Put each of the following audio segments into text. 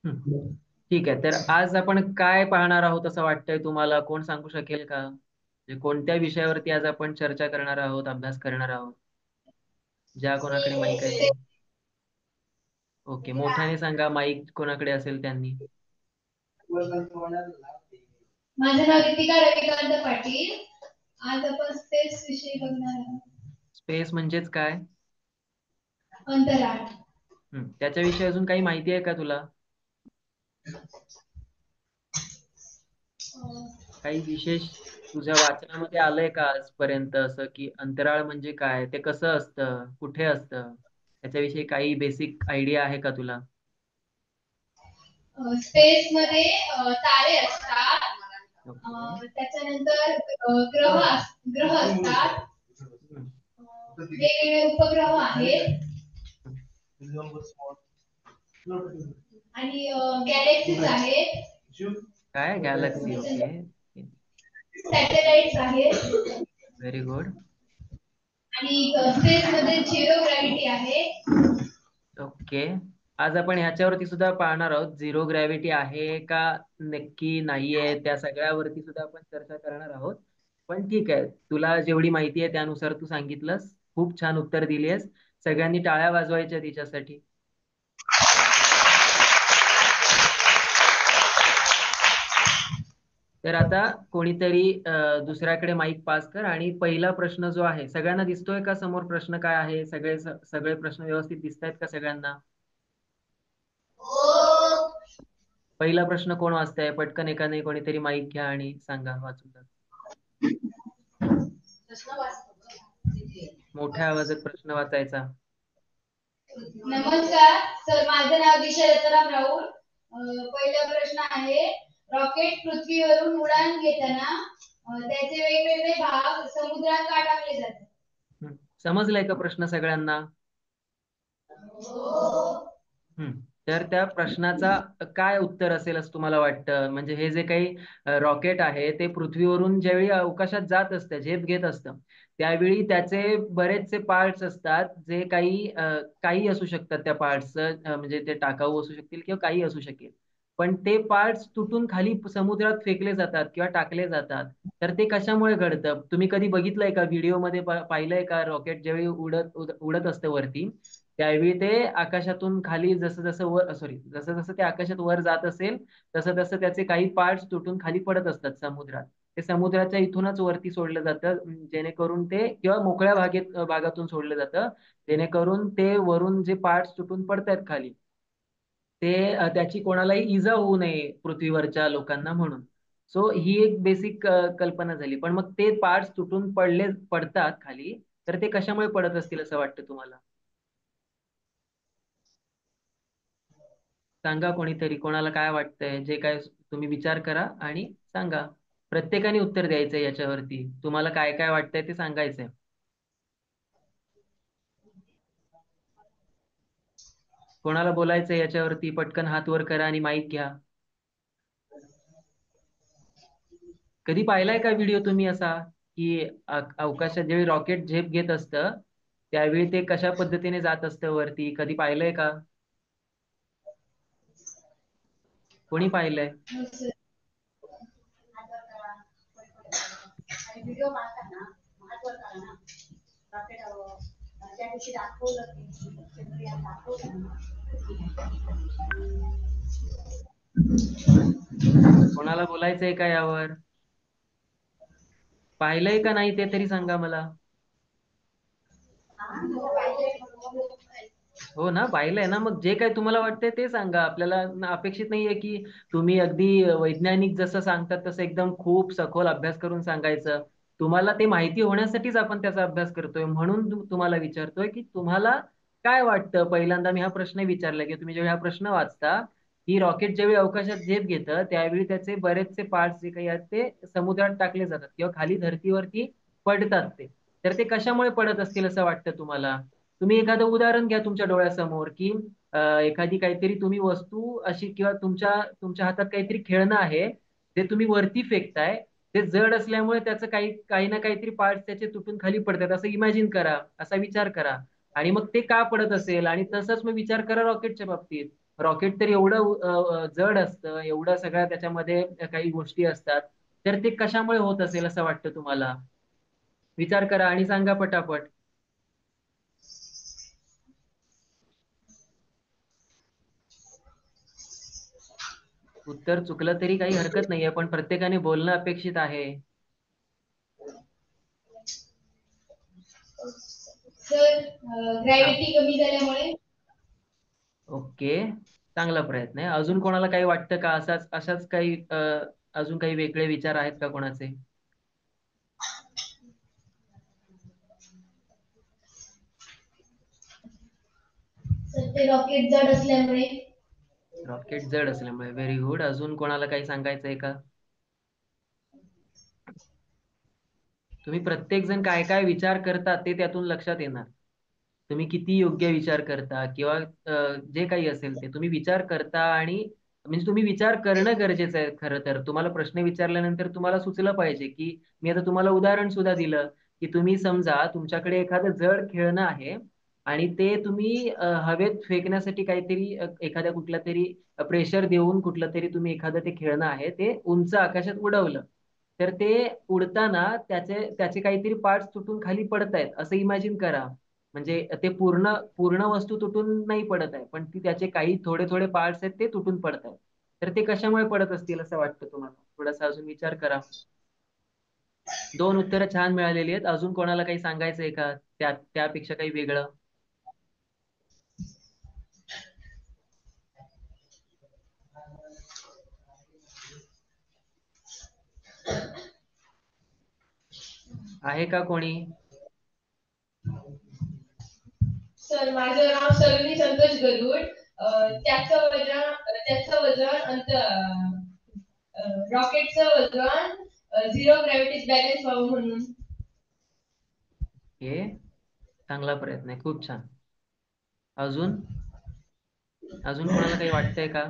हं. ठीक आहे. तर आज आपण काय पाहणार आहोत असं वाटतंय तुम्हाला? कोण सांगू शकेल का? म्हणजे कोणत्या विषयावरती आज आपण चर्चा करणार आहोत, अभ्यास करणार आहोत? ज्या कोणाकडे माईक आहे ते. ओके. मोठ्याने सांगा माईक कोणाकडे असेल त्यांनी. माझं नाव रितिका रविकांत पाटील. आज आपण स्पेस विषयी बघणार आहोत. स्पेस म्हणजेच काय? अंतराळ. त्याच्याविषयी अजून काही माहिती आहे का तुला? अं, काही विशेष तुझ्या वाचनामध्ये आलंय का आजपर्यंत असं की अंतराळ म्हणजे काय? ते कसं असतं? कुठे असतं? त्याच्याविषयी काही बेसिक आयडिया आहे का तुला? स्पेस मध्ये तारे असतात. ओके. त्याच्यानंतर ग्रह असतात. हं. वेगवेगळे उपग्रह आहेत आणि गॅलेक्सीज आहेत. काय गॅलेक्सी? ओके. सॅटेलाइट्स आहेत व्हेरी गुड. आणि स्पेस मध्ये झिरो ग्रॅव्हिटी आहे. ओके. आज आपण ह्याच्यावरती सुद्धा पाहणार आहोत. झिरो ग्रॅव्हिटी आहे का नक्की नाहीये, त्या सगळ्यावरती सुद्धा आपण चर्चा करणार आहोत. पण ठीक आहे, तुला जेवढी माहिती आहे त्यानुसार तू सांगितलंस. खूप छान उत्तर दिलीस. सगळ्यांनी टाळ्या वाजवायच्या तिच्यासाठी. तर आता कोणीतरी दुसऱ्याकडे माईक पास कर आणि पहिला प्रश्न जो आहे, सगळ्यांना दिसतोय का समोर प्रश्न काय आहे? सगळे प्रश्न व्यवस्थित दिसत आहेत का सगळ्यांना? पहिला प्रश्न कोण वाचतंय? पटकन एकाने कोणीतरी माईक घ्या आणि सांगा वाचून टाका. मोठ्या आवाजात प्रश्न वाचायचा. नमस्कार सर, माझं नाव दिशा दत्ताराम राऊळ. पहिला प्रश्न आहे, रॉकेट पृथ्वीवरून उडान घेताना त्याचे वेगवेगळे भाग समुद्रात का टाकले जातात? समजलाय का प्रश्न सगळ्यांना? हम्म. तर त्या प्रश्नाचा काय उत्तर असेल असं तुम्हाला वाटतं? म्हणजे हे जे काही रॉकेट आहे ते पृथ्वीवरून ज्यावेळी अवकाशात जात असतं, झेप घेत असतं, त्यावेळी त्याचे बरेचसे पार्ट्स असतात जे काही असू शकतात. त्या पार्ट्स म्हणजे ते टाकाऊ असू शकतील किंवा काही असू शकेल. पण ते पार्ट्स तुटून खाली समुद्रात फेकले जातात किंवा टाकले जातात. तर ते कशामुळे घडतं? तुम्ही कधी बघितलंय का? व्हिडिओमध्ये पाहिलंय का? रॉकेट ज्यावेळी उडत असतं वरती, त्यावेळी ते आकाशातून खाली जसं जसं वर जसं जसं ते आकाशात वर जात असेल तसं तसं त्याचे काही पार्ट्स तुटून खाली पडत असतात समुद्रात. ते समुद्राच्या इथूनच वरती सोडलं जातं, जेणेकरून ते किंवा मोकळ्या भागातून सोडलं जातं, जेणेकरून ते वरून जे पार्ट्स तुटून पडतायत खाली ते त्याची कोणालाही इजा होऊ नये पृथ्वीवरच्या लोकांना म्हणून. सो ही एक बेसिक कल्पना झाली. पण मग ते पार्ट्स तुटून पडतात खाली, तर ते कशामुळे पडत असतील असं वाटतं तुम्हाला? सांगा कोणीतरी, कोणाला काय वाटतंय? जे काय तुम्ही विचार करा आणि सांगा. प्रत्येकाने उत्तर द्यायचंय याच्यावरती. तुम्हाला काय काय वाटतंय ते सांगायचंय. कोणाला बोलायचंय याच्यावरती पटकन हात वर करा आणि माईक घ्या. कधी पाहिलाय का व्हिडिओ तुम्ही असा की अवकाशात ज्यावेळी रॉकेट झेप घेत असतं त्यावेळी ते कशा पद्धतीने जात असतं वरती? कधी पाहिलंय का? कोणी पाहिलंय? व्हिडिओ पाहताना महत्व करा ना. रॉकेट त्या दिवशी दाखवलं कोणाला बोलायचंय का यावर? पाहिलंय का नाही ते तरी सांगा मला. हो ना, पाहिलंय ना. मग जे काही तुम्हाला वाटतंय ते सांगा. आपल्याला अपेक्षित नाहीये की तुम्ही अगदी वैज्ञानिक जसं सांगतात तसं एकदम खूप सखोल अभ्यास करून सांगायचं. तुम्हाला ते माहिती होण्यासाठीच आपण त्याचा अभ्यास करतोय. म्हणून तुम्हाला विचारतोय की तुम्हाला काय वाटतं. पहिल्यांदा मी हा प्रश्न विचारला की तुम्ही जेव्हा हा प्रश्न वाचता की रॉकेट ज्यावेळी अवकाशात झेप घेतं त्यावेळी त्याचे बरेचसे पार्ट्स जे काही आहेत ते समुद्रात टाकले जातात किंवा खाली धर्तीवरती पडतात ते. तर ते कशामुळे पडत असतील असं वाटतं तुम्हाला? तुम्ही एखादं उदाहरण घ्या तुमच्या डोळ्यासमोर की एखादी काहीतरी तुम्ही वस्तू अशी किंवा तुमच्या तुमच्या हातात काहीतरी खेळणं आहे ते तुम्ही वरती फेकताय. ते जड असल्यामुळे त्याचं काही काही ना काहीतरी पार्ट त्याचे तुटून खाली पडतात असं इमॅजिन करा, असा विचार करा. आणि मग ते का पडत असेल आणि तसंच मग विचार करा रॉकेटच्या बाबतीत. रॉकेट तर एवढं जड असतं, एवढं सगळं त्याच्यामध्ये काही गोष्टी असतात, तर ते कशामुळे होत असेल असं वाटतं तुम्हाला? विचार करा आणि सांगा पटापट. उत्तर चुकलं तरी काही हरकत नाहीये, पण प्रत्येकाने बोलणं अपेक्षित आहे. सर हा. ग्रॅव्हिटी कमी झाल्यामुळे. ओके. चांगला प्रयत्न आहे. अजून कोणाला काही वाटतं का? अशाच काही अजून काही वेगळे विचार आहेत का कोणाचे? सर ते रॉकेट जड असल्यामुळे. रॉकेट जड असल्यामुळे. Very good. अजून कोणाला काही सांगायचं आहे का? तुम्ही प्रत्येक जण काय काय विचार करता ते त्यातून लक्षात येणार. तुम्ही किती योग्य विचार करता किंवा जे काही असेल ते तुम्ही विचार करता, आणि म्हणजे तुम्ही विचार करणं गरजेचं आहे. खरं तर तुम्हाला प्रश्न विचारल्यानंतर तुम्हाला सुचलं पाहिजे, की मी आता तुम्हाला उदाहरण सुद्धा दिलं, की तुम्ही समजा तुमच्याकडे एखादं जड खेळणं आहे आणि ते तुम्ही हवेत फेकण्यासाठी काहीतरी एखाद्या कुठल्या तरी प्रेशर देऊन कुठलं तरी तुम्ही एखादं ते खेळणं आहे ते उंच आकाशात उडवलं, तर ते उडताना त्याचे त्याचे काहीतरी पार्ट्स तुटून खाली पडत आहेत असं इमॅजिन करा. म्हणजे ते पूर्ण पूर्ण वस्तू तुटून नाही पडत आहे, पण ती त्याचे काही थोडे थोडे पार्ट्स आहेत ते तुटून पडत आहेत. तर ते कशामुळे पडत असतील असं वाटतं तुम्हाला? थोडासा अजून विचार करा. दोन उत्तरं छान मिळालेली आहेत. अजून कोणाला काही सांगायचंय का त्यापेक्षा काही वेगळं? आहे का कोणी? सर माझं नाव सलोनी संतोष गरुड. त्याचं वजन रॉकेटचं वजन झिरो ग्रॅव्हिटी बॅलन्स व्हावं म्हणून. हे चांगला प्रयत्न आहे. खूप छान. अजून अजून कोणाला काही वाटतंय का?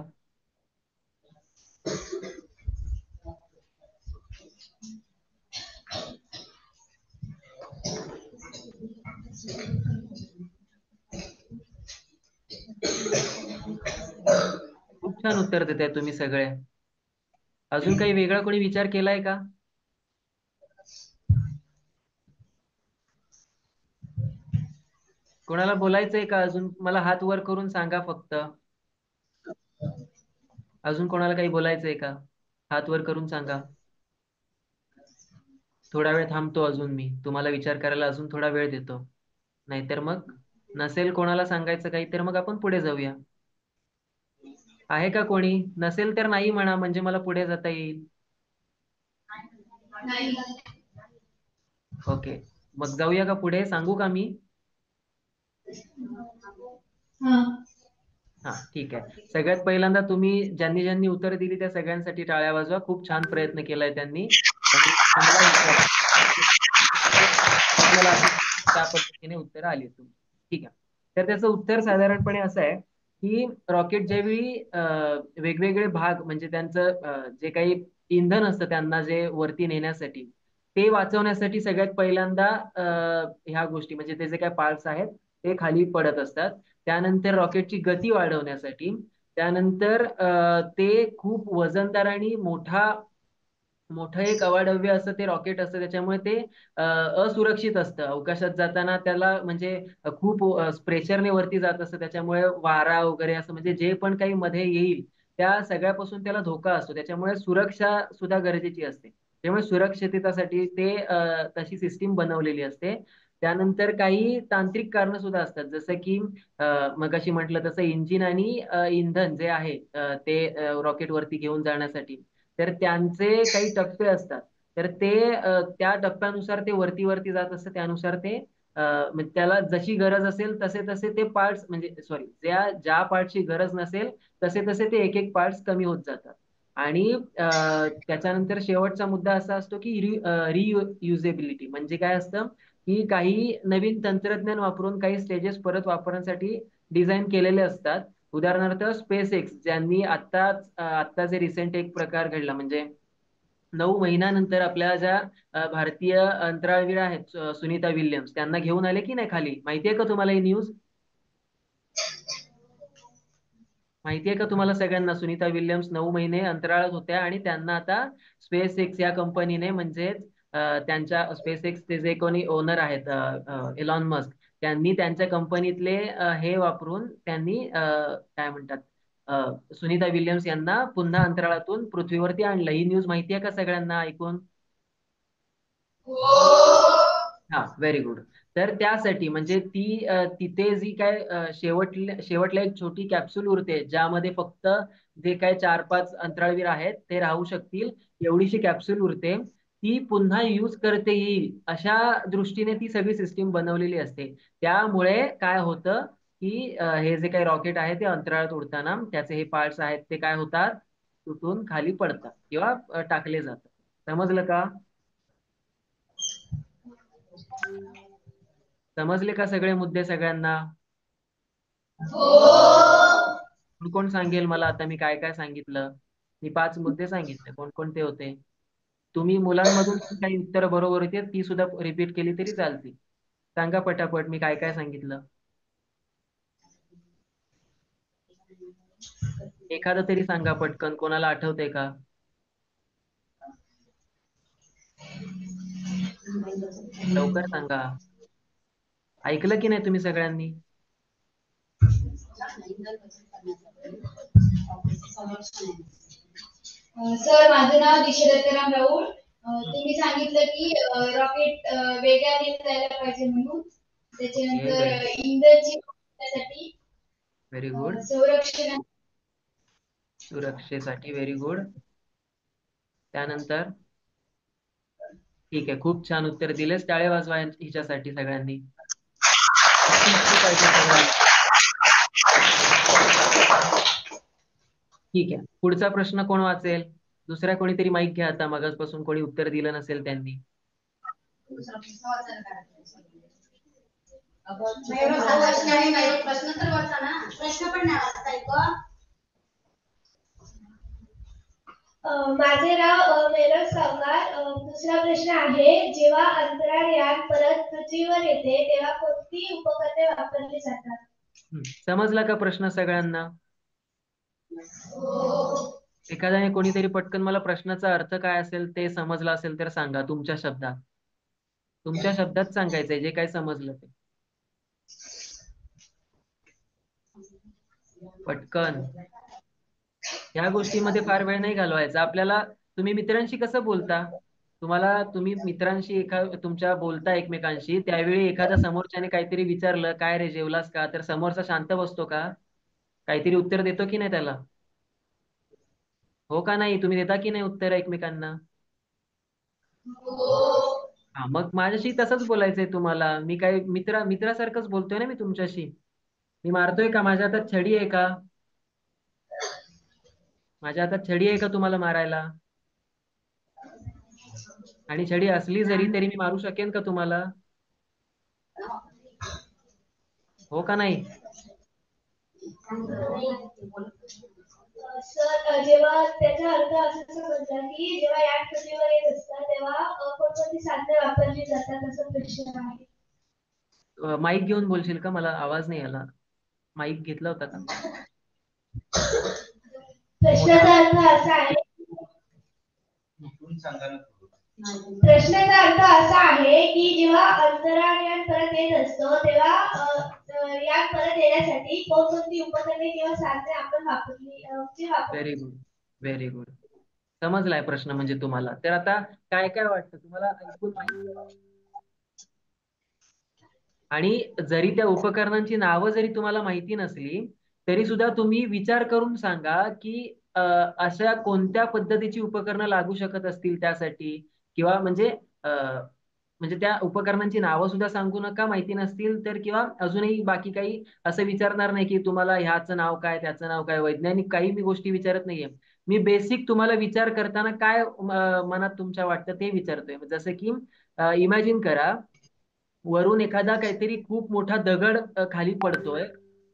खूप छान उत्तर देताय तुम्ही सगळे. अजून काही वेगळा कोणी विचार केलाय का? कोणाला बोलायचंय का अजून? मला हात वर करून सांगा फक्त. अजून कोणाला काही बोलायचंय का? हात वर करून सांगा. थोडा वेळ थांबतो अजून, मी तुम्हाला विचार करायला अजून थोडा वेळ देतो. नाहीतर मग नसेल कोणाला सांगायचं काही तर मग आपण पुढे जाऊया. आहे का कोणी? नसेल तर नाही म्हणा, म्हणजे मला पुढे जाता येईल. नाही. ओके. मग जाऊया का पुढे? सांगू का मी? हा. हा, ठीक आहे. सगळ्यात पहिल्यांदा तुम्ही ज्यांनी ज्यांनी उत्तर दिली त्या सगळ्यांसाठी टाळ्या वाजवा. खूप छान प्रयत्न केलाय त्यांनी आणि चांगला विचार आहे. आपल्याला त्या पद्धतीने उत्तर आली तुम्ही. ठीक आहे. तर त्याचं उत्तर साधारणपणे असं आहे, की रॉकेट ज्यावेळी वेगवेगळे भाग म्हणजे त्यांचं जे काही इंधन असतं त्यांना जे वरती नेण्यासाठी, ते वाचवण्यासाठी सगळ्यात पहिल्यांदा ह्या गोष्टी म्हणजे ते जे काही पार्ट्स आहेत ते खाली पडत असतात. त्यानंतर रॉकेटची गती वाढवण्यासाठी, त्यानंतर ते खूप वजनदार आणि मोठं एक अवाढव्य असं ते रॉकेट असतं, त्याच्यामुळे ते असुरक्षित असतं. अवकाशात जाताना त्याला म्हणजे खूप प्रेशरने वरती जात असतं, त्याच्यामुळे वारा वगैरे असं म्हणजे जे पण काही मध्ये येईल त्या सगळ्यापासून त्याला धोका असतो. त्याच्यामुळे सुरक्षा सुद्धा गरजेची असते. त्यामुळे सुरक्षिततेसाठी ते तशी सिस्टीम बनवलेली असते. त्यानंतर काही तांत्रिक कारणं सुद्धा असतात, जसं की मगाशी म्हटलं तसं इंजिन आणि इंधन जे आहे ते रॉकेट वरती घेऊन जाण्यासाठी, तर त्यांचे काही टप्पे असतात. तर ते त्या टप्प्यानुसार ते वरती वरती जात असतं. त्यानुसार ते म्हणजे त्याला जशी गरज असेल तसे तसे ते पार्ट्स म्हणजे सॉरी ज्या ज्या पार्टची गरज नसेल तसे तसे ते एक एक पार्ट्स कमी होत जातात. आणि त्याच्यानंतर शेवटचा मुद्दा असा असतो की रियुजेबिलिटी म्हणजे काय असतं, की काही नवीन तंत्रज्ञान वापरून काही स्टेजेस परत वापरण्यासाठी डिझाईन केलेले असतात. उदाहरणार्थ स्पेस एक्स ज्यांनी आत्ता जे रिसेंट एक प्रकार घडला म्हणजे 9 महिन्यानंतर आपल्या ज्या भारतीय अंतराळवीर आहेत सुनीता विल्यम्स, त्यांना घेऊन आले की नाही खाली? माहिती आहे का तुम्हाला ही न्यूज? माहितीये का तुम्हाला सगळ्यांना सुनीता विल्यम्स 9 महिने अंतराळात होत्या आणि त्यांना आता स्पेस एक्स या कंपनीने म्हणजेच त्यांच्या स्पेस एक्सचे जे कोणी ओनर आहेत एलॉन मस्क त्यांनी त्यांच्या कंपनीतले हे वापरून त्यांनी काय म्हणतात सुनीता विल्यम्स यांना पुन्हा अंतराळातून पृथ्वीवरती आणलं. ही न्यूज माहिती आहे का सगळ्यांना ऐकून? हा, व्हेरी गुड. तर त्यासाठी म्हणजे ती तिथे जी काय शेवटला एक छोटी कॅप्सूल उरते ज्यामध्ये फक्त जे काय 4-5 अंतराळवीर आहेत ते राहू शकतील एवढीशी कॅप्सूल उरते. ती पुन्हा यूज करता येईल अशा दृष्टीने ती सगळी सिस्टीम बनवलेली असते. त्यामुळे काय होतं की हे जे काही रॉकेट आहे ते अंतराळात उडताना त्याचे हे पार्ट्स आहेत ते काय होतात, तुटून खाली पडतात किंवा टाकले जातात. समजलं का? समजले का सगळे मुद्दे सगळ्यांना? कोण कोण सांगेल मला आता मी काय काय सांगितलं? मी 5 मुद्दे सांगितले, कोणकोणते होते? तुम्ही मुलांमधून जी काही उत्तरं बरोबर होती ती सुद्धा रिपीट केली तरी चालतील. सांगा पटापट मी काय काय सांगितलं. एखादं तरी सांगा पटकन, कोणाला आठवतंय का? लवकर सांगा. ऐकलं की नाही तुम्ही सगळ्यांनी? सर, माझं नाव दिशा दत्ताराम राऊळ. तुम्ही सांगितलं की रॉकेट वेगाने जायला पाहिजे म्हणून. हे त्याच्यानंतर इंधनची त्यासाठी व्हेरी गुड. संरक्षण. सुरक्षेसाठी व्हेरी गुड. त्यानंतर ठीक आहे, खूप छान उत्तर दिलेस. टाळे वाजवा हिच्यासाठी सगळ्यांनी. खूप पाहिजे सगळ्यांना. ठीक आहे, पुढचा प्रश्न कोण वाचेल? दुसऱ्या कोणीतरी माईक घ्या आता, मगाचपासून कोणी उत्तर दिलं नसेल त्यांनी. प्रश्न तर वाचा ना, प्रश्न पण नाही वाचता येतो. माझे नाव मेरज सावकार. दुसरा प्रश्न आहे, जेव्हा अंतराळयान परत पृथ्वीवर येते तेव्हा कोणती उपकरणे वापरली जातात? समजला का प्रश्न सगळ्यांना? एखाद्याने कोणीतरी पटकन मला प्रश्नाचा अर्थ काय असेल ते समजलं असेल तर सांगा तुमच्या शब्दात. तुमच्या शब्दात सांगायचंय जे काय समजलं ते पटकन. या गोष्टीमध्ये फार वेळ नाही घालवायचा आपल्याला. तुम्ही मित्रांशी कसं बोलता? तुम्ही मित्रांशी तुमच्या बोलता एकमेकांशी त्यावेळी एखादा समोरच्याने काहीतरी विचारलं, काय रे जेवलास का, तर समोरचा शांत बसतो का? काहीतरी उत्तर देतो की नाही त्याला? हो का नाही? तुम्ही देता की नाही उत्तर एकमेकांना? हा, मग माझ्याशी तसंच बोलायचंय तुम्हाला. मी काय मित्रासारखंच बोलतोय ना मी तुमच्याशी. मी मारतोय का? माझ्या हातात छडी आहे का? माझ्या हातात छडी आहे का तुम्हाला मारायला? आणि छडी असली जरी तरी मी मारू शकेन का तुम्हाला? हो का नाही? सर, जेव्हा त्याचा अर्थ असं समजला की जेव्हा यान पृथ्वीवर येत असतात तेव्हा कोणकोणती साधने वापरली जातात असं प्रश्न आहे. माईक घेऊन बोलशील का? मला आवाज नाही आला. माईक घेतला होता का? मोठा. प्रश्नाचा अर्थ असा आहे प्रश्नाचा अर्थ असा आहे की जेव्हा अंतराळयान परत येत असतो तेव्हा यान परत येण्यासाठी कोणकोणती उपकरणे किंवा साधने आपण वापरतो. Very good, very good. समजलाय प्रश्न म्हणजे तुम्हाला. तर आता काय काय वाटतं तुम्हाला ऐकून माहिती? आणि जरी त्या उपकरणांची नावं जरी तुम्हाला माहिती नसली तरी सुद्धा तुम्ही विचार करून सांगा की अशा कोणत्या पद्धतीची उपकरणं लागू शकत असतील त्यासाठी, किंवा म्हणजे त्या उपकरणांची नावं सुद्धा सांगू नका माहिती नसतील तर, किंवा अजूनही बाकी काही असं विचारणार नाही की तुम्हाला ह्याचं नाव काय त्याचं नाव काय, वैज्ञानिक काही मी गोष्टी विचारत नाहीये. मी बेसिक तुम्हाला विचार करताना काय मनात तुमच्या वाटतं ते विचारतोय. जसं की इमॅजिन करा, वरून एखादा काहीतरी खूप मोठा दगड खाली पडतोय.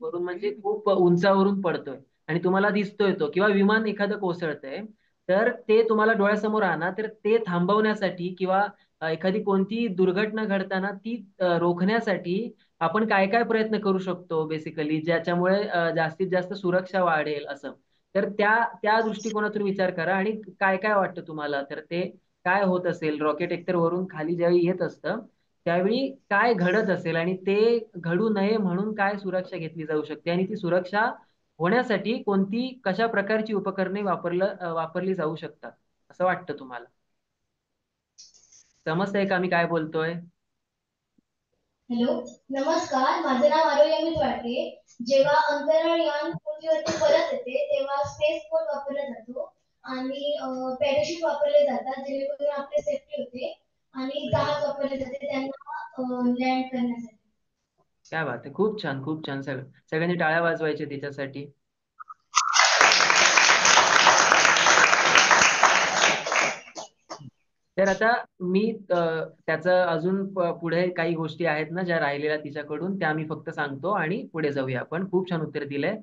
वरून म्हणजे खूप उंचावरून पडतोय आणि तुम्हाला दिसतोय तो, किंवा विमान एखादं कोसळतंय. तर ते तुम्हाला डोळ्यासमोर आणा, तर ते थांबवण्यासाठी किंवा एखादी कोणती दुर्घटना घडताना ती रोखण्यासाठी आपण काय काय प्रयत्न करू शकतो बेसिकली, ज्याच्यामुळे जास्तीत जास्त सुरक्षा वाढेल असं. तर त्या त्या दृष्टिकोनातून विचार करा आणि काय काय वाटतं तुम्हाला, तर ते काय होत असेल. रॉकेट एकतर वरून खाली ज्यावेळी येत असतं त्यावेळी काय घडत असेल आणि ते घडू नये म्हणून काय सुरक्षा घेतली जाऊ शकते, आणि ती सुरक्षा होण्यासाठी कोणती कशा प्रकारची उपकरणे वापरली जाऊ शकतात असं वाटतं तुम्हाला. समजतंय का मी काय बोलतोय? हॅलो, नमस्कार. माझं नाव आरोग्य वाटे. जेव्हा अंतराळ यान पृथ्वीवरती परत येते तेव्हा स्पेस बोट वापरला जातो आणि पॅराशूट वापरले जातात जेणेकरून आपली सेफ्टी होते आणि जहाज वापरले जाते त्यांना लँड करण्यासाठी. काय बात आहे, खूप छान खूप छान. सगळ्यांनी टाळ्या वाजवायच्या त्याच्यासाठी. तर आता मी त्याचं अजून पुढे काही गोष्टी आहेत ना ज्या राहिलेल्या तिच्याकडून, त्या मी फक्त सांगतो आणि पुढे जाऊया आपण. खूप छान उत्तर दिलंय.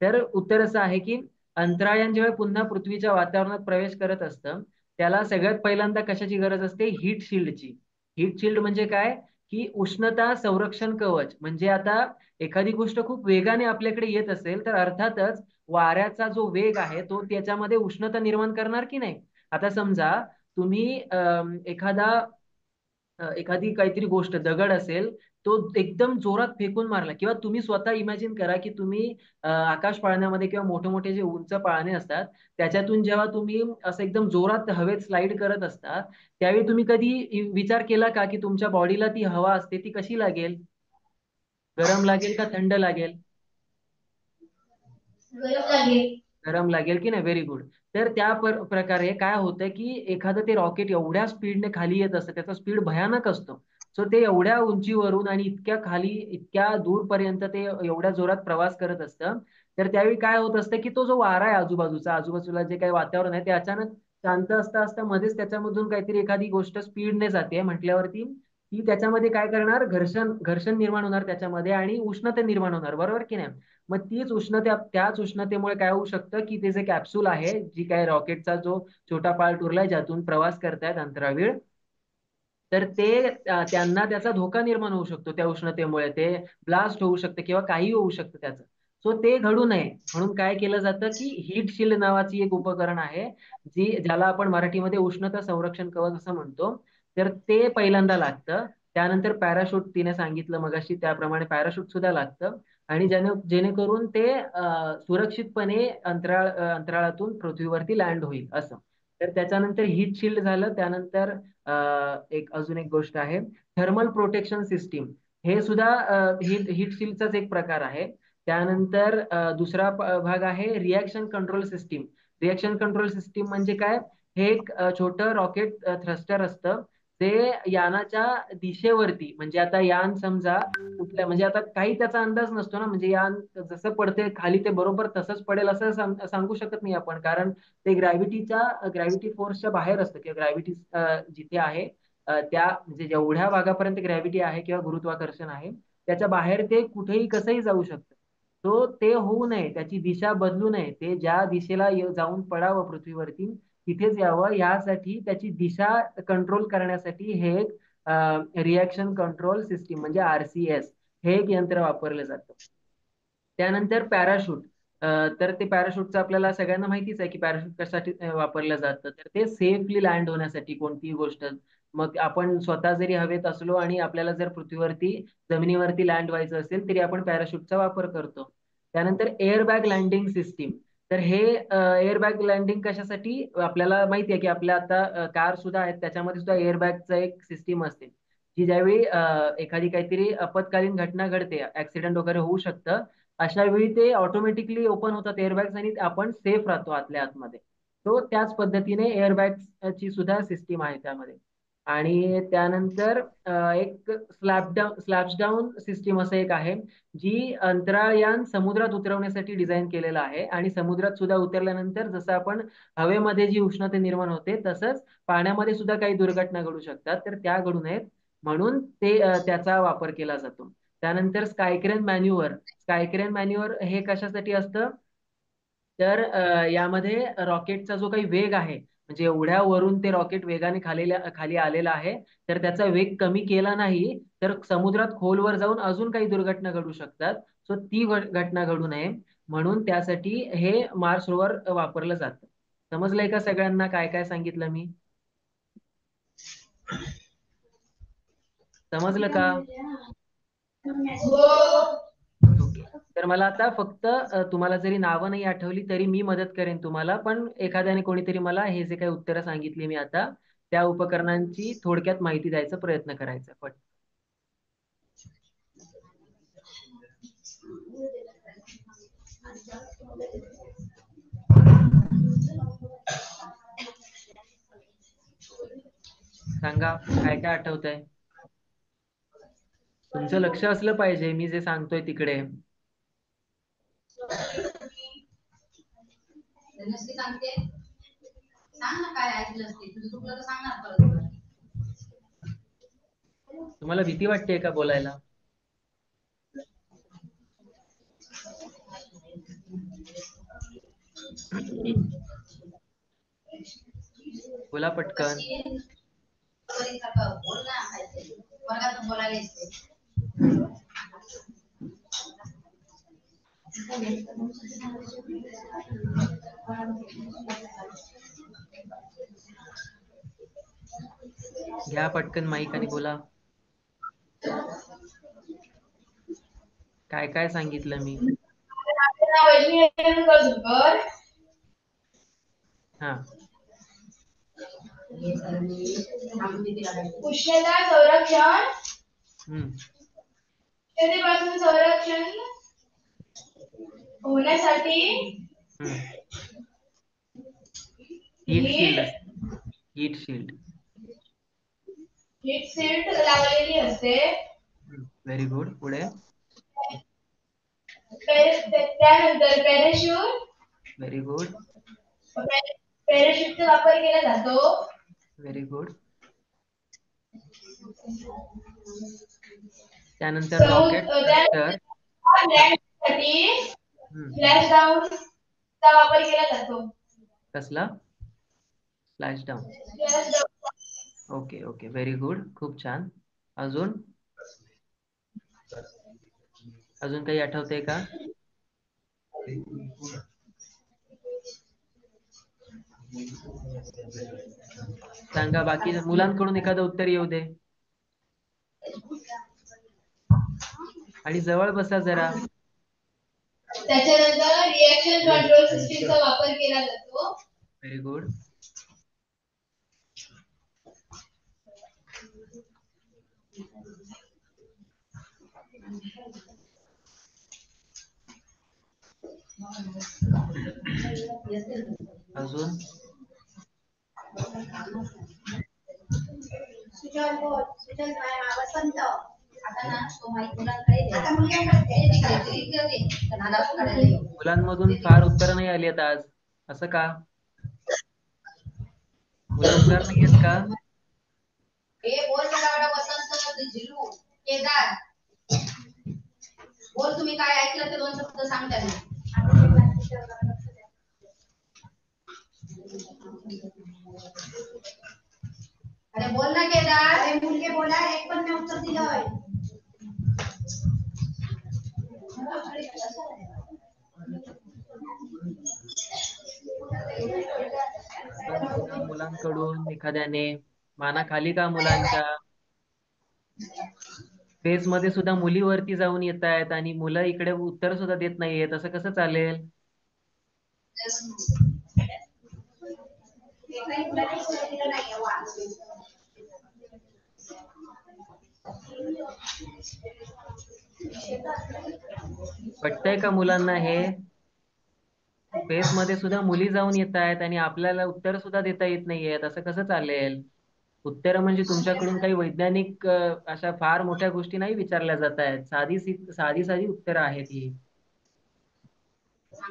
तर उत्तर असं आहे की अंतराळयान जेव्हा पुन्हा पृथ्वीच्या वातावरणात प्रवेश करत असतं त्याला सगळ्यात पहिल्यांदा कशाची गरज असते? हीट शिल्डची. हीट शिल्ड म्हणजे काय? की उष्णता संरक्षण कवच. म्हणजे आता एखादी गोष्ट खूप वेगाने आपल्याकडे येत असेल तर अर्थातच वाऱ्याचा जो वेग आहे तो त्याच्यामध्ये उष्णता निर्माण करणार की नाही. आता समजा तुम्ही एखादी काहीतरी गोष्ट, दगड असेल, तो एकदम जोरात फेकून मारला, किंवा तुम्ही स्वतः इमॅजिन करा की तुम्ही आकाश पाळण्यामध्ये किंवा मोठे मोठे जे उंच पाळणे असतात त्याच्यातून जेव्हा तुम्ही असं एकदम जोरात हवेत स्लाइड करत असता त्यावेळी तुम्ही कधी विचार केला का की तुमच्या बॉडीला ती हवा असते ती कशी लागेल? गरम लागेल का थंड लागेल? गरम लागेल. गरम लागेल की नाही? Very good. तर त्या प्रकारे काय होतं की एखादं ते रॉकेट एवढ्या स्पीडने खाली येत असतं, त्याचा स्पीड भयानक असतो. सो ते एवढ्या उंचीवरून आणि इतक्या खाली, इतक्या दूरपर्यंत ते एवढ्या जोरात प्रवास करत असतं. तर त्यावेळी काय होत असतं की तो जो वारा आहे आजूबाजूला जे काही वातावरण आहे ते अचानक शांत असता असता मध्येच त्याच्यामधून काहीतरी एखादी गोष्ट स्पीडने जाते म्हटल्यावरती ती त्याच्यामध्ये काय करणार? घर्षण घर्षण निर्माण होणार त्याच्यामध्ये आणि उष्णता निर्माण होणार, बरोबर की नाही? मग त्याच उष्णतेमुळे काय होऊ शकतं की ते जे कॅप्सूल आहे, जी काय रॉकेटचा जो छोटा पार्ट उरलाय ज्यातून प्रवास करतायत अंतराळवीर, तर ते त्यांना त्याचा धोका निर्माण होऊ शकतो. त्या उष्णतेमुळे ते ब्लास्ट होऊ शकते किंवा काही होऊ शकतं त्याचं. सो ते घडू नये म्हणून काय केलं जातं की हीट शिल्ड नावाची एक उपकरण आहे, ज्याला आपण मराठीमध्ये उष्णता संरक्षण कवच असं म्हणतो. तर ते पहिल्यांदा लागतं. त्यानंतर पॅराशूट, तिने सांगितलं मगाशी त्याप्रमाणे पॅराशूट सुद्धा लागतं. आणि जेणेकरून ते सुरक्षितपणे अंतराळातून पृथ्वीवरती लँड होईल असं. तर त्याच्यानंतर हीट शिल्ड झालं. त्यानंतर अजून एक गोष्ट आहे, थर्मल प्रोटेक्शन सिस्टीम. हे सुद्धा हीट शिल्डचाच एक प्रकार आहे. त्यानंतर दुसरा भाग आहे reaction control system. Reaction control system म्हणजे काय? हे एक छोटं रॉकेट थ्रस्टर असतं. ते यानाच्या दिशेवरती, म्हणजे आता यान समजा कुठल्या, म्हणजे आता काही त्याचा अंदाज नसतो ना, म्हणजे यान जसं पडते खाली ते बरोबर तसंच पडेल असं सांगू शकत नाही आपण, कारण ते ग्रॅव्हिटी फोर्सच्या बाहेर असतं, किंवा ग्रॅव्हिटी जिथे आहे त्या म्हणजे जेवढ्या भागापर्यंत ग्रॅव्हिटी आहे किंवा गुरुत्वाकर्षण आहे त्याच्या बाहेर ते कुठेही कसंही जाऊ शकतं. तो ते होऊ नये, त्याची दिशा बदलू नये, ते ज्या दिशेला जाऊन पडावं पृथ्वीवरती तिथेच यावं, यासाठी त्याची दिशा कंट्रोल करण्यासाठी हे एक रिॲक्शन कंट्रोल सिस्टीम म्हणजे आरसीएस हे एक यंत्र वापरलं जातं. त्यानंतर पॅराशूट. तर ते पॅराशूटचं आपल्याला सगळ्यांना माहितीच आहे की पॅराशूट कशासाठी वापरलं जातं, तर ते सेफली लँड होण्यासाठी. कोणतीही गोष्ट, मग आपण स्वतः जरी हवेत असलो आणि आपल्याला जर पृथ्वीवरती जमिनीवरती लँड व्हायचं असेल तरी आपण पॅराशूटचा वापर करतो. त्यानंतर एअरबॅग लँडिंग सिस्टीम. तर हे एअरबॅग लँडिंग कशासाठी? आपल्याला माहिती आहे की आपल्या आता कार सुद्धा आहेत त्याच्यामध्ये सुद्धा एअरबॅगचं एक सिस्टीम असते, की ज्यावेळी एखादी काहीतरी आपत्कालीन घटना घडते, ऍक्सिडेंट वगैरे होऊ शकतं, अशा वेळी ते ऑटोमॅटिकली ओपन होतात एअरबॅग्स आणि आपण सेफ राहतो आतल्या आतमध्ये. तो त्याच पद्धतीने एअरबॅगची सुद्धा सिस्टीम आहे त्यामध्ये. आणि त्यानंतर एक स्लॅब्स डाऊन सिस्टीम असं एक आहे, जी अंतराळयान समुद्रात उतरवण्यासाठी डिझाईन केलेलं आहे. आणि समुद्रात सुद्धा उतरल्यानंतर जसं आपण हवेमध्ये जी उष्णता निर्माण होते तसंच पाण्यामध्ये सुद्धा काही दुर्घटना घडू शकतात, तर त्या घडू नयेत म्हणून त्याचा वापर केला जातो. त्यानंतर स्कायक्रेन मॅन्युअर हे कशासाठी असतं? तर यामध्ये रॉकेटचा जो काही वेग आहे म्हणजे एवढ्या वरून ते रॉकेट वेगाने खाली आलेलं आहे, तर त्याचा वेग कमी केला नाही तर समुद्रात खोलवर जाऊन अजून काही दुर्घटना घडू शकतात. सो ती घटना घडू नये म्हणून त्यासाठी हे मार्स रोवर वापरलं जातं. समजलंय का सगळ्यांना काय काय सांगितलं मी? समजलं का? हो. ओके. तर मला आता फक्त तुम्हाला जरी नावं नाही आठवली तरी मी मदत करेन तुम्हाला, पण एखाद्याने कोणीतरी मला हे जे काही उत्तरं सांगितली मी आता त्या उपकरणांची थोडक्यात माहिती द्यायचा प्रयत्न करायचा. पण सांगा काय काय आठवतंय. तुमचं लक्ष असलं पाहिजे मी जे सांगतोय तिकडे. तुम्हाला भीती वाटते का बोलायला? बोला पटकन. घ्या पटकन माईक आणि बोला. काय काय सांगितलं मी? वैष्णवी कर. हा. उष्णता संरक्षण. हम्म. उष्णतेपासून संरक्षण होण्यासाठी हम्म. हीट शील्ड हीट असते. Heat shield. हीट शील्ड लावलेली असते. Very good. पुढे. त्यानंतर पॅराशूट. Very good. पॅराशूटचा वापर केला जातो. Very good. त्यानंतर रॉकेट थ्रस्टर. लँडसाठी फ्लॅश डाऊन चा वापर केला जातो. कसला? Flash down. Flash down. Okay okay. Very good. खूप छान. अजून अजून काही आठवतंय का? सांगा. बाकी मुलांकडून एखादं उत्तर येऊ दे. आणि जवळ बसा जरा. त्याच्यानंतर रिएक्शन कंट्रोल सिस्टीमचा वापर केला जातो. Very good. अजून मुलांमधून फार उत्तर नाही आली आहेत आज. असं का? मुलं हुशार नाही आहेत का? बोल तुम्ही काय ऐकलं ते 2 शब्द सांग त्यांना. अरे बोल ना केदार. अरे मुलगे बोला. एक पण नाही उत्तर दिलंय. पटकन सांगा मुलांकडून एखाद्याने. माना खाली का मुलांच्या? स्पेस मध्ये सुद्धा मुली वरती जाऊन येत आहेत आणि मुलं इकडे उत्तर सुद्धा देत नाहीयेत. असं कसं चालेल? पटतंय का मुलांना हे? स्पेस मध्ये सुद्धा मुली जाऊन येत आहेत आणि आपल्याला उत्तर सुद्धा देता येत नाहीयेत. असं कसं चालेल? उत्तर म्हणजे तुमच्याकडून काही वैज्ञानिक अशा फार मोठ्या गोष्टी नाही विचारल्या जात आहेत. साधी साधी साधी उत्तरं आहेत ही.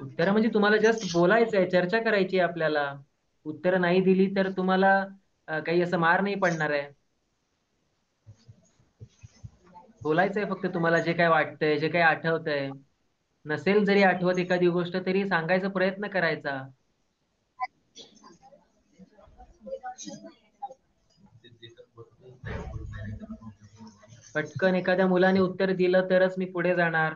उत्तरं म्हणजे तुम्हाला जस्ट बोलायचंय, चर्चा करायची आहे आपल्याला. उत्तरं नाही दिली तर तुम्हाला काही असं मार नाही पडणार आहे. बोलायचंय फक्त तुम्हाला जे काय वाटतंय, जे काय आठवतंय. नसेल जरी आठवत एखादी गोष्ट तरी सांगायचा प्रयत्न करायचा. पटकन एखाद्या मुलाने उत्तर दिलं तरच मी पुढे जाणार.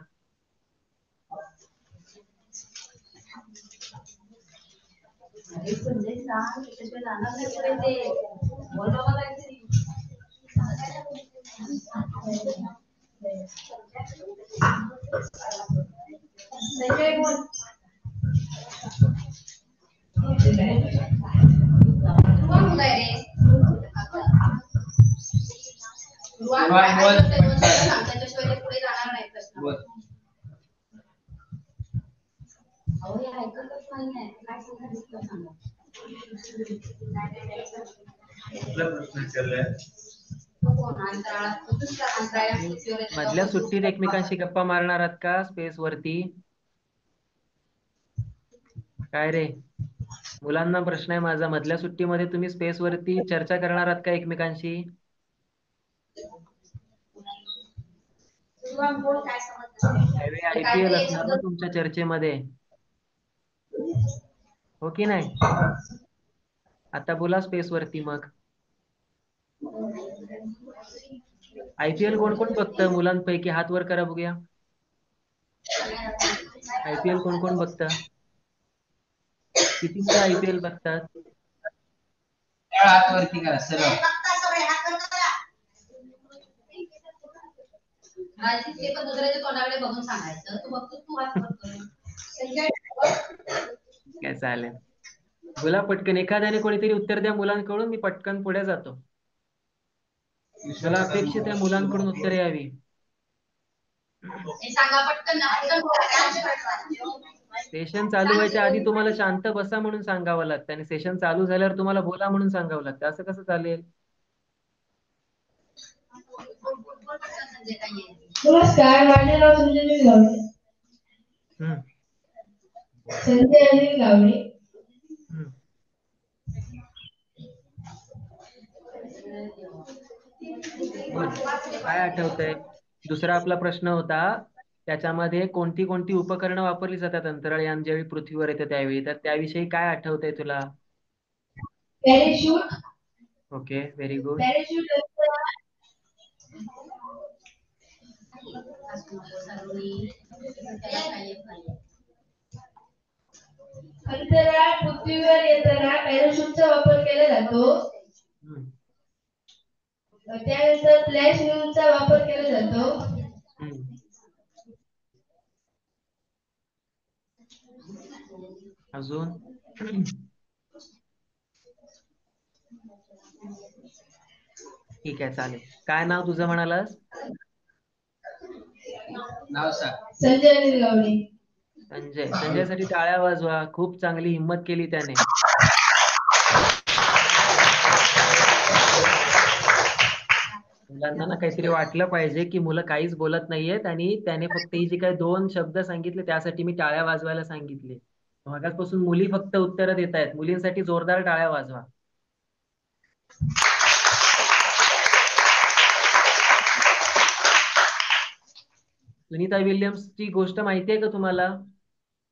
मधल्या सुट्टीत एकमेकांशी गप्पा मारणार आहात का स्पेस वरती? काय रे, मुलांना प्रश्न आहे माझा, मधल्या सुट्टीमध्ये तुम्ही स्पेस वरती चर्चा करणार आहात का एकमेकांशी? IPL असणार ना तुमच्या चर्चेमध्ये, हो की नाही? आता बोला स्पेस वरती मग. IPL कोण कोण बघतं मुलांपैकी? हात वर करा बघूया. IPL कोण कोण बघतं? किती मुलं IPL बघतात? हात वरती करा सरळ. ते पण दुसऱ्याच्या तोंडाकडे बघून सांगायचं तू बघतो तू हात वर कर. काय चालेल, बोला पटकन. एखाद्याने कोणीतरी उत्तर द्या मुलांकडून, मी पटकन पुढे जातो. मला अपेक्षित आहे मुलांकडून उत्तर यावी. सांगा पटकन. सेशन चालू व्हायच्या आधी तुम्हाला शांत बसा म्हणून सांगावं लागतं आणि सेशन चालू झाल्यावर तुम्हाला बोला म्हणून सांगावं लागतं. असं कसं चालेल? नमस्कार, माझे नाव संजय अनिल गावडे. संजय अनिल गावडे. काय आठवतंय? दुसरा आपला प्रश्न होता त्याच्यामध्ये कोणती कोणती उपकरणं वापरली जातात अंतराळयान ज्यावेळी पृथ्वीवर येते त्यावेळी, तर त्याविषयी काय आठवतंय तुला? Parachute. Okay, very good. Parachute अंतराळ पृथ्वीवर येताना पॅराशूटचा वापर केला जातो. त्यानंतर फ्लॅश न्यूजचा वापर केला जातो. अजून ठीक आहे, चालेल. काय नाव तुझं म्हणालास? नाव सांग. संजय अनिल गावडे. संजय. संजयसाठी टाळ्या वाजवा, खूप चांगली हिंमत केली त्याने. मुलांना ना काहीतरी वाटलं पाहिजे की मुलं काहीच बोलत नाहीयेत आणि त्याने फक्त ही जी काही 2 शब्द सांगितले त्यासाठी मी टाळ्या वाजवायला सांगितले. मगाचपासून मुली फक्त उत्तरं देत आहेत. मुलींसाठी जोरदार टाळ्या वाजवा. सुनीता विल्यम्सची गोष्ट माहिती आहे का तुम्हाला?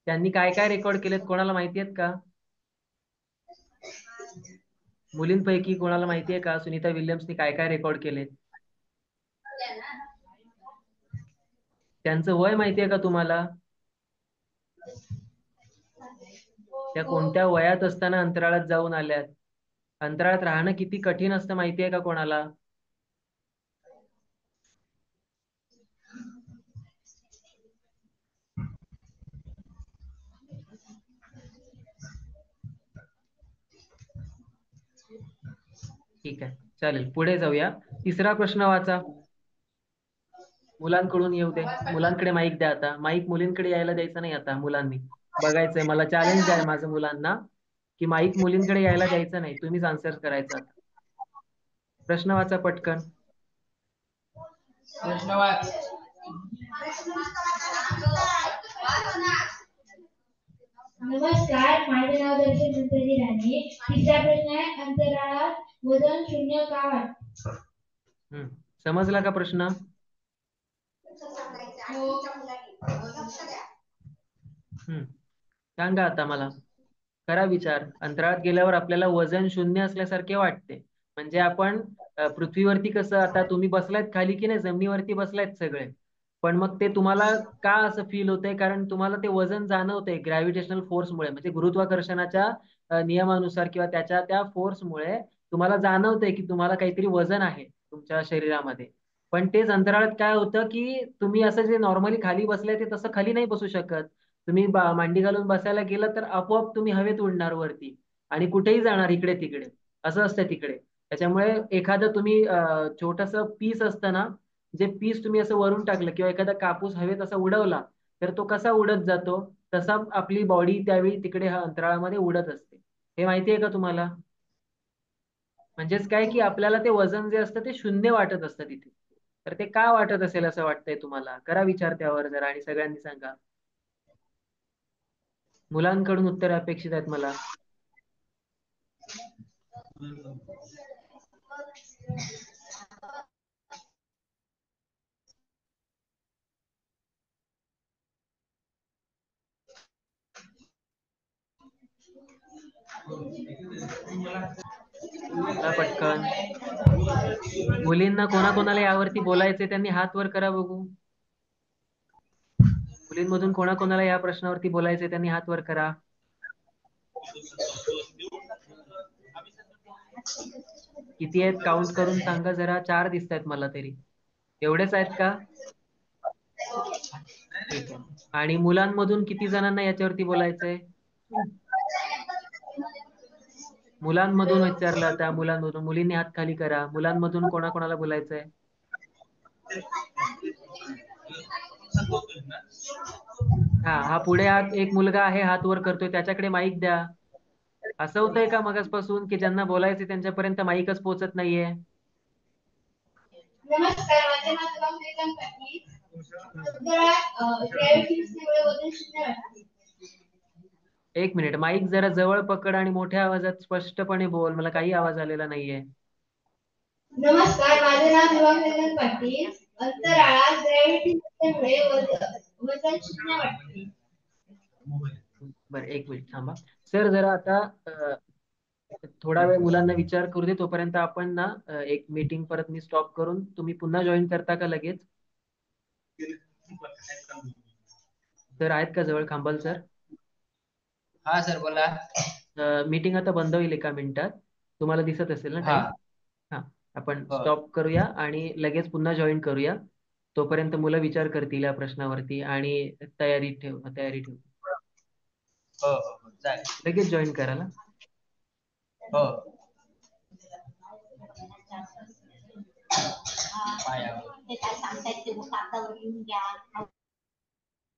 त्यांनी काय काय रेकॉर्ड केलेत कोणाला माहिती आहेत का? मुलींपैकी कोणाला माहिती आहे का सुनीता विल्यम्सनी काय काय रेकॉर्ड केलेत? त्यांचं वय माहिती आहे का तुम्हाला? त्या कोणत्या वयात असताना अंतराळात जाऊन आल्यात? अंतराळात राहणं किती कठीण असतं माहिती आहे का कोणाला? ठीक आहे, चालेल, पुढे जाऊया. तिसरा प्रश्न वाचा. मुलांकडून येऊ दे. मुलांकडे माईक द्या आता. माईक मुलींकडे यायला द्यायचं नाही आता. मुलांनी बघायचंय, मला चॅलेंज आहे माझं मुलांना की माईक मुलींकडे यायला द्यायचं नाही. तुम्हीच आन्सर करायचं आता. प्रश्न वाचा पटकन. प्रश्न वाच. नमस्कार, माझे नाव दर्शन गणपती राणे. तिसरा प्रश्न आहे, अंतराळात वजन शून्य का वाटतं? समजला का प्रश्न? सांगा आता मला. करा विचार. अंतराळात गेल्यावर आपल्याला वजन शून्य असल्यासारखे वाटते. म्हणजे आपण पृथ्वीवरती कसं, आता तुम्ही बसलायत खाली की नाही, जमिनीवरती बसलायत सगळे, पण मग ते तुम्हाला का असं फील होतंय, कारण तुम्हाला ते वजन जाणवतंय ग्रॅव्हिटेशनल फोर्समुळे, म्हणजे गुरुत्वाकर्षणाच्या नियमानुसार किंवा त्याच्या त्या फोर्समुळे तुम्हाला जाणवतंय की तुम्हाला काहीतरी वजन आहे तुमच्या शरीरामध्ये. पण तेच अंतराळात काय होतं की तुम्ही असं जे नॉर्मली खाली बसलाय ते तसं खाली नाही बसू शकत. तुम्ही मांडी घालून बसायला गेलं तर आपोआप तुम्ही हवेत उडणार वरती आणि कुठेही जाणार इकडे तिकडे. असं असतं तिकडे. त्याच्यामुळे एखादं तुम्ही छोटस पीस असतं ना, जे पीस तुम्ही असं वरून टाकलं किंवा एखादा कापूस हवेत असा उडवला तर तो कसा उडत जातो, तसा आपली बॉडी त्यावेळी तिकडे हा अंतराळामध्ये उडत असते. हे माहिती आहे का तुम्हाला? म्हणजेच काय की आपल्याला ते वजन जे असतं ते शून्य वाटत असतं तिथे. तर ते का वाटत असेल असं वाटतंय तुम्हाला? करा विचार त्यावर जरा आणि सगळ्यांनी सांगा. मुलांकडून उत्तर अपेक्षित आहेत मला. चला पटकन. मुलींना कोणाकोणाला यावरती बोलायचे त्यांनी हात वर करा बघू. मुलींमधून कोणाकोणाला या प्रश्नावरती बोलायचे त्यांनी हात वर करा. किती आहेत काउंट करून सांगा जरा. 4 दिसत आहेत मला तरी. एवढेच आहेत का? ठीक आहे. आणि मुलांमधून किती जणांना याच्यावरती बोलायचंय? मुलांमधून विचारलं, त्या मुलांमधून. मुलींनी हात खाली करा. मुलांमधून कोणाकोणाला बोलायचंय? हा पुढे एक मुलगा आहे हात वर करतोय, त्याच्याकडे माईक द्या. असं होतंय का मगासपासून की ज्यांना बोलायचे त्यांच्यापर्यंत माईकच पोहोचत नाहीये? नमस्कार, माझे नाव शुभम प्रीतम पाटील. अंतराळात ग्रॅव्हिटी नसल्यामुळे वजन शून्य वाटते. एक मिनिट, माईक जरा जवळ पकड आणि मोठ्या आवाजात स्पष्टपणे बोल. मला काही आवाज आलेला नाहीये. नमस्कार, माझे नाव शुभम प्रीतम पाटील. हम्म. अंतराळात ग्रॅव्हिटी नसल्यामुळे वजन शून्य वाटते. बरं, एक मिनिट थांबा. सर जरा आता थोडा वेळ मुलांना विचार करू दे. तोपर्यंत आपण ना एक मीटिंग परत मी स्टॉप करून तुम्ही पुन्हा जॉईन करता का लगेच? सर आहेत का जवळ? खांबाल सर. हा सर बोला. मीटिंग आता बंद होईल 1 मिनिटात. तुम्हाला दिसत असेल ना हा टाइम? हा. आपण हो स्टॉप करूया आणि लगेच पुन्हा जॉईन करूया. तोपर्यंत मुलं विचार करतील या प्रश्नावरती आणि तयारी ठेव. हो हो चालेल. लगेच जॉईन करा ना. हो. पायावर. ते काय सांगतायत ते कागदावर लिहून घ्या.